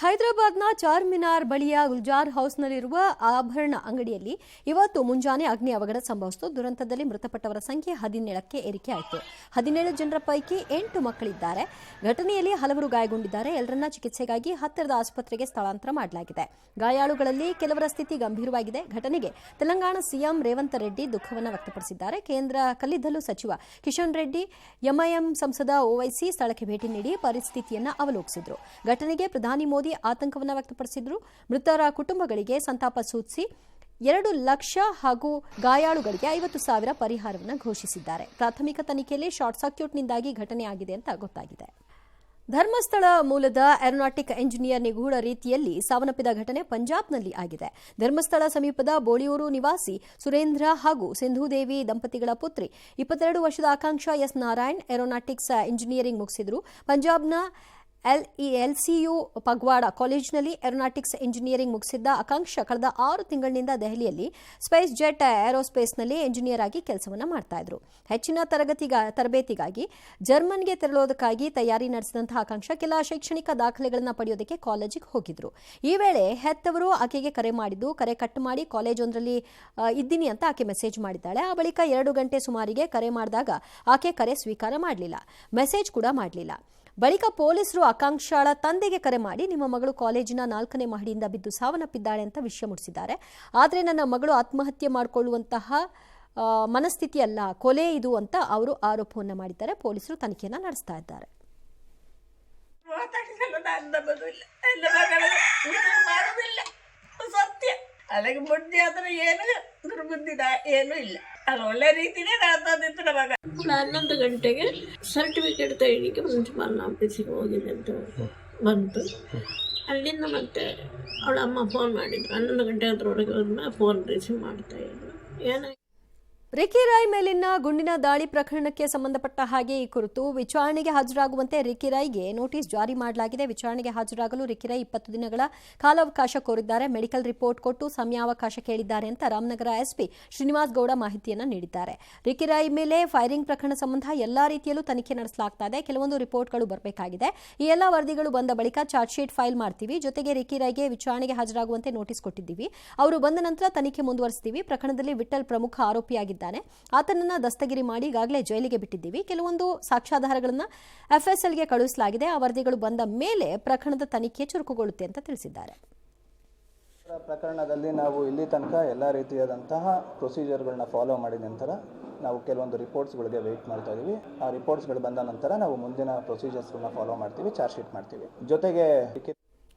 ಹೈದರಾಬಾದ್ನ ಚಾರ್ಮಿನಾರ್ ಬಳಿಯ ಗುಲ್ಜಾರ್ ಹೌಸ್ನಲ್ಲಿರುವ ಆಭರಣ ಅಂಗಡಿಯಲ್ಲಿ ಇವತ್ತು ಮುಂಜಾನೆ ಅಗ್ನಿ ಅವಘಡ ಸಂಭವಿಸಿತು. ದುರಂತದಲ್ಲಿ ಮೃತಪಟ್ಟವರ ಸಂಖ್ಯೆ 17ಕ್ಕೆ ಏರಿಕೆಯಾಯಿತು. 17 ಜನರ ಪೈಕಿ 8 ಮಕ್ಕಳಿದ್ದಾರೆ. ಘಟನೆಯಲ್ಲಿ ಹಲವರು ಗಾಯಗೊಂಡಿದ್ದಾರೆ. ಎಲ್ಲರನ್ನ ಚಿಕಿತ್ಸೆಗಾಗಿ ಹತ್ತಿರದ ಆಸ್ಪತ್ರೆಗೆ ಸ್ಥಳಾಂತರ ಮಾಡಲಾಗಿದೆ. ಗಾಯಾಳುಗಳಲ್ಲಿ ಕೆಲವರ ಸ್ಥಿತಿ ಗಂಭೀರವಾಗಿದೆ. ಘಟನೆಗೆ ತೆಲಂಗಾಣ ಸಿಎಂ ರೇವಂತ್ ರೆಡ್ಡಿ ದುಃಖವನ್ನು ವ್ಯಕ್ತಪಡಿಸಿದ್ದಾರೆ. ಕೇಂದ್ರ ಕಲ್ಲಿದ್ದಲು ಸಚಿವ ಕಿಶನ್ ರೆಡ್ಡಿ, ಎಂಐಎಂ ಸಂಸದ ಓವೈಸಿ ಸ್ಥಳಕ್ಕೆ ಭೇಟಿ ನೀಡಿ ಪರಿಸ್ಥಿತಿಯನ್ನು ಅವಲೋಕಿಸಿದರು. ಘಟನೆಗೆ ಪ್ರಧಾನಿ ಮೋದಿ ಆತಂಕವನ್ನು ವ್ಯಕ್ತಪಡಿಸಿದ್ರು. ಮೃತರ ಕುಟುಂಬಗಳಿಗೆ ಸಂತಾಪ ಸೂಚಿಸಿ 2 ಲಕ್ಷ ಹಾಗೂ ಗಾಯಾಳುಗಳಿಗೆ 50,000 ಪರಿಹಾರವನ್ನು ಘೋಷಿಸಿದ್ದಾರೆ. ಪ್ರಾಥಮಿಕ ತನಿಖೆಯಲ್ಲಿ ಶಾರ್ಟ್ ಸರ್ಕ್ಯೂಟ್ನಿಂದಾಗಿ ಘಟನೆಯಾಗಿದೆ ಅಂತ ಗೊತ್ತಾಗಿದೆ. ಧರ್ಮಸ್ಥಳ ಮೂಲದ ಏರೋನಾಟಿಕ್ ಎಂಜಿನಿಯರ್ ನಿಗೂಢ ರೀತಿಯಲ್ಲಿ ಸಾವನ್ನಪ್ಪಿದ ಘಟನೆ ಪಂಜಾಬ್ನಲ್ಲಿ ಆಗಿದೆ. ಧರ್ಮಸ್ಥಳ ಸಮೀಪದ ಬೋಳಿಯೂರು ನಿವಾಸಿ ಸುರೇಂದ್ರ ಹಾಗೂ ಸಿಂಧೂದೇವಿ ದಂಪತಿಗಳ ಪುತ್ರಿ 22 ವರ್ಷದ ಆಕಾಂಕ್ಷ ಎಸ್ ನಾರಾಯಣ್ ಏರೋನಾಟಿಕ್ಸ್ ಇಂಜಿನಿಯರಿಂಗ್ ಮುಗಿಸಿದರು. ಪಂಜಾಬ್ನ LCU ಪಗ್ವಾಡ ಕಾಲೇಜಿನಲ್ಲಿ ಏರೋನಾಟಿಕ್ಸ್ ಇಂಜಿನಿಯರಿಂಗ್ ಮುಗಿಸಿದ್ದ ಆಕಾಂಕ್ಷ ಕಳೆದ 6 ತಿಂಗಳಿನಿಂದ ದೆಹಲಿಯಲ್ಲಿ ಸ್ಪೇಸ್ ಜೆಟ್ ಏರೋಸ್ಪೇಸ್ನಲ್ಲಿ ಎಂಜಿನಿಯರ್ ಆಗಿ ಕೆಲಸವನ್ನು ಮಾಡ್ತಾ ಇದ್ರು. ಹೆಚ್ಚಿನ ತರಬೇತಿಗಾಗಿ ಜರ್ಮನ್ಗೆ ತೆರಳೋದಕ್ಕಾಗಿ ತಯಾರಿ ನಡೆಸಿದಂತಹ ಆಕಾಂಕ್ಷ ಕೆಲ ಶೈಕ್ಷಣಿಕ ದಾಖಲೆಗಳನ್ನು ಪಡೆಯೋದಕ್ಕೆ ಕಾಲೇಜಿಗೆ ಹೋಗಿದ್ರು. ಈ ವೇಳೆ ಹೆತ್ತವರು ಆಕೆಗೆ ಕರೆ ಮಾಡಿದ್ದು, ಕರೆ ಕಟ್ ಮಾಡಿ ಕಾಲೇಜೊಂದರಲ್ಲಿ ಇದ್ದೀನಿ ಅಂತ ಆಕೆ ಮೆಸೇಜ್ ಮಾಡಿದ್ದಾಳೆ. ಆ ಬಳಿಕ 2 ಗಂಟೆ ಸುಮಾರಿಗೆ ಕರೆ ಮಾಡಿದಾಗ ಆಕೆ ಕರೆ ಸ್ವೀಕಾರ ಮಾಡಲಿಲ್ಲ, ಮೆಸೇಜ್ ಕೂಡ ಮಾಡಲಿಲ್ಲ. ಬಳಿಕ ಪೊಲೀಸರು ಆಕಾಂಕ್ಷಾಳ ತಂದೆಗೆ ಕರೆ ಮಾಡಿ, ನಿಮ್ಮ ಮಗಳು ಕಾಲೇಜಿನ 4ನೇ ಮಹಡಿಯಿಂದ ಬಿದ್ದು ಸಾವನ್ನಪ್ಪಿದ್ದಾಳೆ ಅಂತ ವಿಷಯ ಮುಟ್ಟಿಸಿದ್ದಾರೆ. ಆದರೆ ನನ್ನ ಮಗಳು ಆತ್ಮಹತ್ಯೆ ಮಾಡಿಕೊಳ್ಳುವಂತಹ ಮನಸ್ಥಿತಿ ಅಲ್ಲ, ಕೊಲೆ ಇದು ಅಂತ ಅವರು ಆರೋಪವನ್ನು ಮಾಡಿದ್ದಾರೆ. ಪೊಲೀಸರು ತನಿಖೆಯನ್ನು ನಡೆಸ್ತಾ ಇದ್ದಾರೆ. ಅದಕ್ಕೆ ಬುದ್ಧಿ ಆದ್ರೆ ಏನು ದುರ್ಬುದ್ಧಿದ ಏನೂ ಇಲ್ಲ. ಅದು ಒಳ್ಳೆ ರೀತಿನೇ ನಡ್ದಿತ್ತು. ನಮಗ 11 ಗಂಟೆಗೆ ಸರ್ಟಿಫಿಕೇಟ್ ತೆಗಿಲಿಕ್ಕೆ ಪ್ರಿನ್ಸಿಪಾಲ್ ಆಫೀಸಿಗೆ ಹೋಗಿದೆ ಅಂತ ಬಂತು. ಅಲ್ಲಿಂದ ಮತ್ತೆ ಅವಳ ಅಮ್ಮ ಫೋನ್ ಮಾಡಿದ್ರು. 11 ಗಂಟೆ ಅದ್ರೊಳಗೆ ಹೋದ್ಮೇಲೆ ಫೋನ್ ರಿಸೀವ್ ಮಾಡ್ತಾ ಇದ್ರು. ಏನಾಯ್ತು? ರಿಕಿ ರಾಯ್ ಮೇಲಿನ ಗುಂಡಿನ ದಾಳಿ ಪ್ರಕರಣಕ್ಕೆ ಸಂಬಂಧಪಟ್ಟ ಹಾಗೆ ಈ ಕುರಿತು ವಿಚಾರಣೆಗೆ ಹಾಜರಾಗುವಂತೆ ರಿಕಿ ರಾಯ್ಗೆ ನೋಟಿಸ್ ಜಾರಿ ಮಾಡಲಾಗಿದೆ. ವಿಚಾರಣೆಗೆ ಹಾಜರಾಗಲು ರಿಕಿ ರಾಯ್ 20 ದಿನಗಳ ಕಾಲಾವಕಾಶ ಕೋರಿದ್ದಾರೆ. ಮೆಡಿಕಲ್ ರಿಪೋರ್ಟ್ ಕೊಟ್ಟು ಸಮಯಾವಕಾಶ ಕೇಳಿದ್ದಾರೆ ಅಂತ ರಾಮನಗರ ಎಸ್ಪಿ ಶ್ರೀನಿವಾಸ್ ಗೌಡ ಮಾಹಿತಿಯನ್ನು ನೀಡಿದ್ದಾರೆ. ರಿಕಿ ರಾಯ್ ಮೇಲೆ ಫೈರಿಂಗ್ ಪ್ರಕರಣ ಸಂಬಂಧ ಎಲ್ಲಾ ರೀತಿಯಲ್ಲೂ ತನಿಖೆ ನಡೆಸಲಾಗ್ತಾ ಇದೆ. ಕೆಲವೊಂದು ರಿಪೋರ್ಟ್ಗಳು ಬರಬೇಕಾಗಿದೆ. ಈ ಎಲ್ಲ ವರದಿಗಳು ಬಂದ ಬಳಿಕ ಚಾರ್ಜ್ ಶೀಟ್ ಫೈಲ್ ಮಾಡ್ತೀವಿ. ಜೊತೆಗೆ ರಿಕಿ ರಾಯ್ಗೆ ವಿಚಾರಣೆಗೆ ಹಾಜರಾಗುವಂತೆ ನೋಟಿಸ್ ಕೊಟ್ಟಿದ್ದೀವಿ. ಅವರು ಬಂದ ನಂತರ ತನಿಖೆ ಮುಂದುವರಿಸ್ತೀವಿ. ಪ್ರಕರಣದಲ್ಲಿ ವಿಠಲ್ ಪ್ರಮುಖ ಆರೋಪಿಯಾಗಿದ್ದಾರೆ. ಆತನನ್ನ ದಸ್ತಗಿರಿ ಮಾಡಿ ಈಗಾಗಲೇ ಜೈಲಿಗೆ ಬಿಟ್ಟಿದ್ದೀವಿ. ಕೆಲವೊಂದು ಸಾಕ್ಷ್ಯಾಧಾರಗಳನ್ನು FSLಗೆ ಕಳುಹಿಸಲಾಗಿದೆ. ಆ ವರದಿಗಳು ಬಂದ ಮೇಲೆ ಪ್ರಕರಣದ ತನಿಖೆ ಚುರುಕುಗೊಳ್ಳುತ್ತೆ ಅಂತ ತಿಳಿಸಿದ್ದಾರೆ. ಪ್ರಕರಣದಲ್ಲಿ ನಾವು ಇಲ್ಲಿ ತನಕ ಎಲ್ಲ ರೀತಿಯಾದಂತಹ ಪ್ರೊಸೀಜರ್ಗಳನ್ನ ಫಾಲೋ ಮಾಡಿದ ನಂತರ ನಾವು ಕೆಲವೊಂದು ರಿಪೋರ್ಟ್ಸ್ಗಳಿಗೆ ವೆಯ್ಟ್ ಮಾಡ್ತಾ ಇದ್ದೀವಿ. ಆ ರಿಪೋರ್ಟ್ಸ್ಗಳು ಬಂದ ನಂತರ ನಾವು ಮುಂದಿನ ಪ್ರೊಸೀಜರ್ಸ್ಗಳನ್ನ ಫಾಲೋ ಮಾಡ್ತೀವಿ, ಚಾರ್ಜ್ ಶೀಟ್ ಮಾಡ್ತೀವಿ. ಜೊತೆಗೆ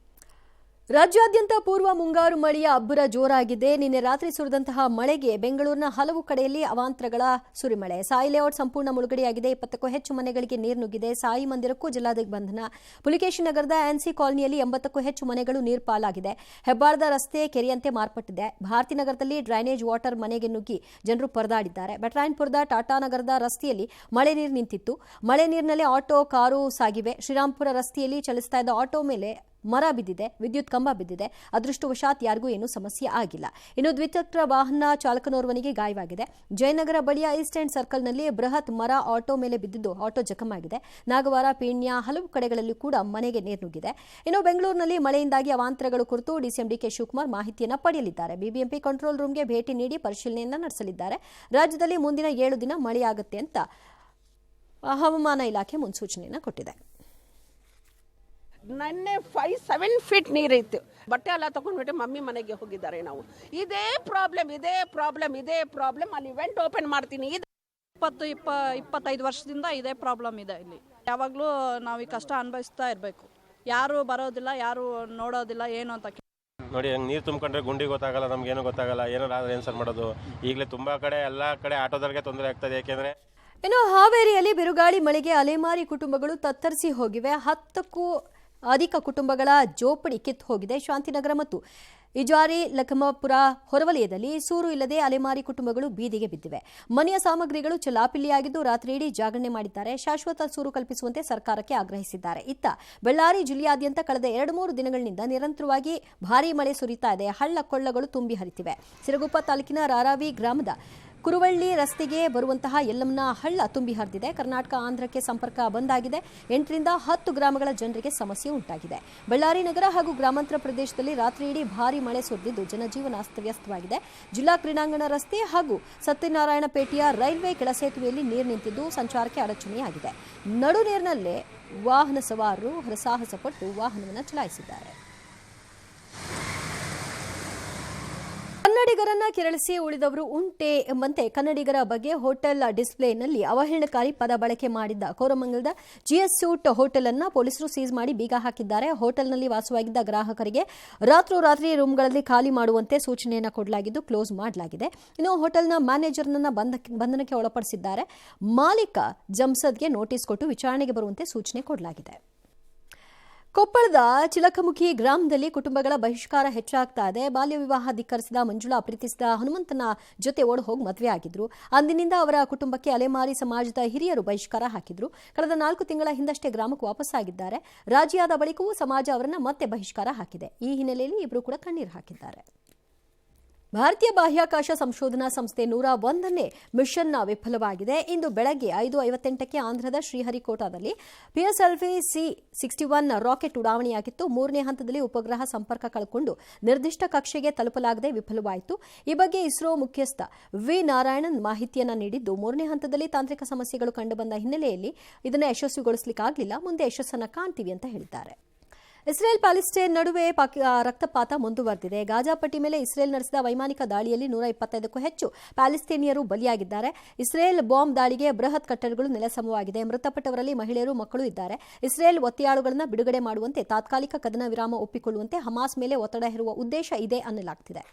ರಾಜ್ಯಾದ್ಯಂತ ಪೂರ್ವ ಮುಂಗಾರು ಮಳೆಯ ಅಬ್ಬರ ಜೋರಾಗಿದೆ. ನಿನ್ನೆ ರಾತ್ರಿ ಸುರಿದಂತಹ ಮಳೆಗೆ ಬೆಂಗಳೂರಿನ ಹಲವು ಕಡೆಯಲ್ಲಿ ಅವಾಂತರಗಳ ಸುರಿಮಳೆ. ಸಾಯಿ ಲೇಔಟ್ ಸಂಪೂರ್ಣ ಮುಳುಗಡೆಯಾಗಿದೆ. 20ಕ್ಕೂ ಹೆಚ್ಚು ಮನೆಗಳಿಗೆ ನೀರು ನುಗ್ಗಿದೆ. ಸಾಯಿ ಮಂದಿರಕ್ಕೂ ಜಲದಿಗ್ಬಂಧನ. ಪುಲಿಕೇಶಿ ನಗರದ NC ಕಾಲನಿಯಲ್ಲಿ 80ಕ್ಕೂ ಹೆಚ್ಚು ಮನೆಗಳು ನೀರು ಪಾಲಾಗಿದೆ. ಹೆಬ್ಬಾಳದ ರಸ್ತೆ ಕೆರೆಯಂತೆ ಮಾರ್ಪಟ್ಟಿದೆ. ಭಾರತೀನಗರದಲ್ಲಿ ಡ್ರೈನೇಜ್ ವಾಟರ್ ಮನೆಗೆ ನುಗ್ಗಿ ಜನರು ಪರದಾಡಿದ್ದಾರೆ. ಬೆಟ್ರಾಯನ್ಪುರದ ಟಾಟಾನಗರದ ರಸ್ತೆಯಲ್ಲಿ ಮಳೆ ನೀರು ನಿಂತಿತ್ತು. ಮಳೆ ನೀರಿನಲ್ಲಿ ಆಟೋ, ಕಾರು ಸಾಗಿವೆ. ಶ್ರೀರಾಂಪುರ ರಸ್ತೆಯಲ್ಲಿ ಚಲಿಸ್ತಾ ಇದ್ದ ಆಟೋ ಮೇಲೆ ಮರ ಬಿದ್ದಿದೆ, ವಿದ್ಯುತ್ ಕಂಬ ಬಿದ್ದಿದೆ. ಅದೃಷ್ಟವಶಾತ್ ಯಾರಿಗೂ ಏನೂ ಸಮಸ್ಯೆ ಆಗಿಲ್ಲ. ಇನ್ನು ದ್ವಿಚಕ್ರ ವಾಹನ ಚಾಲಕನೋರ್ವನಿಗೆ ಗಾಯವಾಗಿದೆ. ಜಯನಗರ ಬಳಿಯ ಈಸ್ಟ್ ಎಂಡ್ ಸರ್ಕಲ್ನಲ್ಲಿ ಬೃಹತ್ ಮರ ಆಟೋ ಮೇಲೆ ಬಿದ್ದಿದ್ದು ಆಟೋ ಜಖಮಾಗಿದೆ. ನಾಗವಾರ, ಪೀಣ್ಯ ಹಲವು ಕಡೆಗಳಲ್ಲಿ ಕೂಡ ಮನೆಗೆ ನೀರು ನುಗ್ಗಿದೆ. ಇನ್ನು ಬೆಂಗಳೂರಿನಲ್ಲಿ ಮಳೆಯಿಂದಾಗಿ ಅವಾಂತರಗಳು ಕುರಿತು ಡಿಸಿಎಂ DK ಶಿವಕುಮಾರ್ ಮಾಹಿತಿಯನ್ನು ಪಡೆಯಲಿದ್ದಾರೆ. BBMP ಕಂಟ್ರೋಲ್ ರೂಮ್ಗೆ ಭೇಟಿ ನೀಡಿ ಪರಿಶೀಲನೆಯನ್ನು ನಡೆಸಲಿದ್ದಾರೆ. ರಾಜ್ಯದಲ್ಲಿ ಮುಂದಿನ 7 ದಿನ ಮಳೆಯಾಗುತ್ತೆ ಅಂತ ಹವಾಮಾನ ಇಲಾಖೆ ಮುನ್ಸೂಚನೆಯನ್ನು ಕೊಟ್ಟಿದೆ. ನನ್ನೆ 5-7 ಫೀಟ್ ನೀರಿತ್ತು. ಬಟ್ಟೆ ಎಲ್ಲ ತಗೊಂಡ್ಬಿಟ್ಟು ಮಮ್ಮಿ ಮನೆಗೆ ಹೋಗಿದ್ದಾರೆ. ನಾವು ಇದೇ ಪ್ರಾಬ್ಲಮ್ ಅಲ್ಲಿ ಇವೆಂಟ್ ಓಪನ್ ಮಾಡ್ತೀನಿ. 20-25 ವರ್ಷದಿಂದ ಇದೇ ಪ್ರಾಬ್ಲಮ್ ಇದೆ. ಇಲ್ಲಿ ಯಾವಾಗಲೂ ನಾವು ಈ ಕಷ್ಟ ಅನುಭವಿಸ್ತಾ ಇರಬೇಕು. ಯಾರು ಬರೋದಿಲ್ಲ, ಯಾರು ನೋಡೋದಿಲ್ಲ ಏನು ಅಂತ. ನೋಡಿ, ಹಂಗೆ ನೀರು ತುಂಬಿಕೊಂಡ್ರೆ ಗುಂಡಿ ಗೊತ್ತಾಗಲ್ಲ, ನಮ್ಗೇನು ಗೊತ್ತಾಗಲ್ಲ, ಏನಾದ್ರು ಆನ್ಸರ್ ಮಾಡೋದು. ಈಗಲೇ ತುಂಬ ಕಡೆ ಎಲ್ಲ ಕಡೆ ಆಟೋದವ್ರಿಗೆ ತೊಂದರೆ ಆಗ್ತದೆ. ಯಾಕೆಂದರೆ ಇನ್ನು ಹಾವೇರಿಯಲ್ಲಿ ಬಿರುಗಾಳಿ ಮಳೆಗೆ ಅಲೆಮಾರಿ ಕುಟುಂಬಗಳು ತತ್ತರಿಸಿ ಹೋಗಿವೆ. 10ಕ್ಕೂ ಅಧಿಕ ಕುಟುಂಬಗಳ ಜೋಪಡಿ ಕಿತ್ತು ಹೋಗಿದೆ. ಶಾಂತಿನಗರ ಮತ್ತು ಇಜಾರಿ ಲಖಮಾಪುರ ಹೊರವಲಯದಲ್ಲಿ ಸೂರು ಇಲ್ಲದೆ ಅಲೆಮಾರಿ ಕುಟುಂಬಗಳು ಬೀದಿಗೆ ಬಿದ್ದಿವೆ. ಮನೆಯ ಸಾಮಗ್ರಿಗಳು ಚೆಲ್ಲಾಪಿಲ್ಲಿಯಾಗಿದ್ದು ರಾತ್ರಿಯಿಡೀ ಜಾಗರಣೆ ಮಾಡಿದ್ದಾರೆ. ಶಾಶ್ವತ ಸೂರು ಕಲ್ಪಿಸುವಂತೆ ಸರ್ಕಾರಕ್ಕೆ ಆಗ್ರಹಿಸಿದ್ದಾರೆ. ಇತ್ತ ಬಳ್ಳಾರಿ ಜಿಲ್ಲೆಯಾದ್ಯಂತ ಕಳೆದ 2-3 ದಿನಗಳಿಂದ ನಿರಂತರವಾಗಿ ಭಾರೀ ಮಳೆ ಸುರಿತಾ ಇದೆ. ಹಳ್ಳ ಕೊಳ್ಳಗಳು ತುಂಬಿ ಹರಿತಿವೆ. ಸಿರಗುಪ್ಪ ತಾಲೂಕಿನ ರಾರಾವಿ ಗ್ರಾಮದ ಕುರುವಳ್ಳಿ ರಸ್ತೆಗೆ ಬರುವಂತಹ ಯಲ್ಲಮ್ಮನ ಹಳ್ಳ ತುಂಬಿ ಹರಿದಿದೆ. ಕರ್ನಾಟಕ ಆಂಧ್ರಕ್ಕೆ ಸಂಪರ್ಕ ಬಂದ್ ಆಗಿದೆ. 8ರಿಂದ 10 ಗ್ರಾಮಗಳ ಜನರಿಗೆ ಸಮಸ್ಯೆ ಉಂಟಾಗಿದೆ. ಬಳ್ಳಾರಿ ನಗರ ಹಾಗೂ ಗ್ರಾಮಾಂತರ ಪ್ರದೇಶದಲ್ಲಿ ರಾತ್ರಿಯಿಡೀ ಭಾರೀ ಮಳೆ ಸುರಿದಿದ್ದು ಜನಜೀವನ ಅಸ್ತವ್ಯಸ್ತವಾಗಿದೆ. ಜಿಲ್ಲಾ ಕ್ರೀಡಾಂಗಣ ರಸ್ತೆ ಹಾಗೂ ಸತ್ಯನಾರಾಯಣಪೇಟೆಯ ರೈಲ್ವೆ ಕೆಳಸೇತುವೆಯಲ್ಲಿ ನೀರು ನಿಂತಿದ್ದು ಸಂಚಾರಕ್ಕೆ ಅಡಚಣೆಯಾಗಿದೆ. ನಡು ನೀರಿನಲ್ಲೇ ವಾಹನ ಸವಾರರು ಹರಸಾಹಸ ಪಟ್ಟು ವಾಹನವನ್ನು ಚಲಾಯಿಸಿದ್ದಾರೆ. ಕನ್ನಡಿಗರನ್ನ ಕೆರಳಿಸಿ ಉಳಿದವರು ಉಂಟೆ ಎಂಬಂತೆ ಕನ್ನಡಿಗರ ಬಗ್ಗೆ ಹೋಟೆಲ್ ಡಿಸ್ಪ್ಲೇನಲ್ಲಿ ಅವಹೇಳನಕಾರಿ ಪದ ಬಳಕೆ ಮಾಡಿದ್ದ ಕೋರಮಂಗಲದ ಜಿಎಸ್ ಸೂಟ್ ಹೋಟೆಲ್ ಅನ್ನು ಪೊಲೀಸರು ಸೀಸ್ ಮಾಡಿ ಬೀಗ ಹಾಕಿದ್ದಾರೆ. ಹೋಟೆಲ್ನಲ್ಲಿ ವಾಸವಾಗಿದ್ದ ಗ್ರಾಹಕರಿಗೆ ರಾತ್ರೋರಾತ್ರಿ ರೂಮ್ಗಳಲ್ಲಿ ಖಾಲಿ ಮಾಡುವಂತೆ ಸೂಚನೆಯನ್ನು ಕೊಡಲಾಗಿದ್ದು ಕ್ಲೋಸ್ ಮಾಡಲಾಗಿದೆ. ಇನ್ನು ಹೋಟೆಲ್ನ ಮ್ಯಾನೇಜರ್ನನ್ನ ಬಂಧನಕ್ಕೆ ಒಳಪಡಿಸಿದ್ದಾರೆ. ಮಾಲೀಕ ಜಮ್ಸದ್ಗೆ ನೋಟಿಸ್ ಕೊಟ್ಟು ವಿಚಾರಣೆಗೆ ಬರುವಂತೆ ಸೂಚನೆ ಕೊಡಲಾಗಿದೆ. ಕೊಪ್ಪಳದ ಚಿಲಕಮುಖಿ ಗ್ರಾಮದಲ್ಲಿ ಕುಟುಂಬಗಳ ಬಹಿಷ್ಕಾರ ಹೆಚ್ಚಾಗ್ತಾ ಇದೆ. ಬಾಲ್ಯ ವಿವಾಹ ಧಿಕ್ಕರಿಸಿದ ಮಂಜುಳಾ ಪ್ರೀತಿಸಿದ ಹನುಮಂತನ ಜೊತೆ ಓಡಿ ಹೋಗಿ ಮದುವೆ ಆಗಿದ್ರು. ಅಂದಿನಿಂದ ಅವರ ಕುಟುಂಬಕ್ಕೆ ಅಲೆಮಾರಿ ಸಮಾಜದ ಹಿರಿಯರು ಬಹಿಷ್ಕಾರ ಹಾಕಿದ್ರು. ಕಳೆದ 4 ತಿಂಗಳ ಹಿಂದಷ್ಟೇ ಗ್ರಾಮಕ್ಕೆ ವಾಪಸ್ಸಾಗಿದ್ದಾರೆ. ರಾಜಿಯಾದ ಬಳಿಕವೂ ಸಮಾಜ ಅವರನ್ನ ಮತ್ತೆ ಬಹಿಷ್ಕಾರ ಹಾಕಿದೆ. ಈ ಹಿನ್ನೆಲೆಯಲ್ಲಿ ಇಬ್ಬರು ಕೂಡ ಕಣ್ಣೀರು ಹಾಕಿದ್ದಾರೆ. ಭಾರತೀಯ ಬಾಹ್ಯಾಕಾಶ ಸಂಶೋಧನಾ ಸಂಸ್ಥೆ 101ನೇ ಮಿಷನ್ನ ವಿಫಲವಾಗಿದೆ. ಇಂದು ಬೆಳಗ್ಗೆ 5:58ಕ್ಕೆ ಆಂಧ್ರದ ಶ್ರೀಹರಿಕೋಟಾದಲ್ಲಿ PSLV C-61 ರಾಕೆಟ್ ಉಡಾವಣೆಯಾಗಿತ್ತು. 3ನೇ ಹಂತದಲ್ಲಿ ಉಪಗ್ರಹ ಸಂಪರ್ಕ ಕಳೆದುಕೊಂಡು ನಿರ್ದಿಷ್ಟ ಕಕ್ಷೆಗೆ ತಲುಪಲಾಗದೆ ವಿಫಲವಾಯಿತು. ಈ ಬಗ್ಗೆ ಇಸ್ರೋ ಮುಖ್ಯಸ್ಥ ವಿ ನಾರಾಯಣನ್ ಮಾಹಿತಿಯನ್ನ ನೀಡಿದ್ದು, 3ನೇ ಹಂತದಲ್ಲಿ ತಾಂತ್ರಿಕ ಸಮಸ್ಯೆಗಳು ಕಂಡುಬಂದ ಹಿನ್ನೆಲೆಯಲ್ಲಿ ಇದನ್ನು ಯಶಸ್ವಿಗೊಳಿಸಲಿಕ್ಕಾಗಲಿಲ್ಲ. ಮುಂದೆ ಯಶಸ್ಸನ್ನು ಕಾಣ್ತೀವಿ ಅಂತ ಹೇಳಿದ್ದಾರೆ. ಇಸ್ರೇಲ್ ಪ್ಯಾಲೆಸ್ಟೈನ್ ನಡುವೆ ರಕ್ತಪಾತ ಮುಂದುವರೆದಿದೆ. ಗಾಜಾ ಪಟ್ಟಿ ಮೇಲೆ ಇಸ್ರೇಲ್ ನಡೆಸಿದ ವೈಮಾನಿಕ ದಾಳಿಯಲ್ಲಿ 125ಕ್ಕೂ ಹೆಚ್ಚು ಪ್ಯಾಲೆಸ್ಟೈನಿಯರು ಬಲಿಯಾಗಿದ್ದಾರೆ. ಇಸ್ರೇಲ್ ಬಾಂಬ್ ದಾಳಿಗೆ ಬೃಹತ್ ಕಟ್ಟಡಗಳು ನೆಲಸಮವಾಗಿದೆ. ಮೃತಪಟ್ಟವರಲ್ಲಿ ಮಹಿಳೆಯರು, ಮಕ್ಕಳು ಇದ್ದಾರೆ. ಇಸ್ರೇಲ್ ಒತ್ತೆಯಾಳುಗಳನ್ನು ಬಿಡುಗಡೆ ಮಾಡುವಂತೆ ತಾತ್ಕಾಲಿಕ ಕದನ ವಿರಾಮ ಒಪ್ಪಿಕೊಳ್ಳುವಂತೆ ಹಮಾಸ್ ಮೇಲೆ ಒತ್ತಡ ಹೇರುವ ಉದ್ದೇಶ ಇದೆ ಅನ್ನಲಾಗುತ್ತಿದೆ.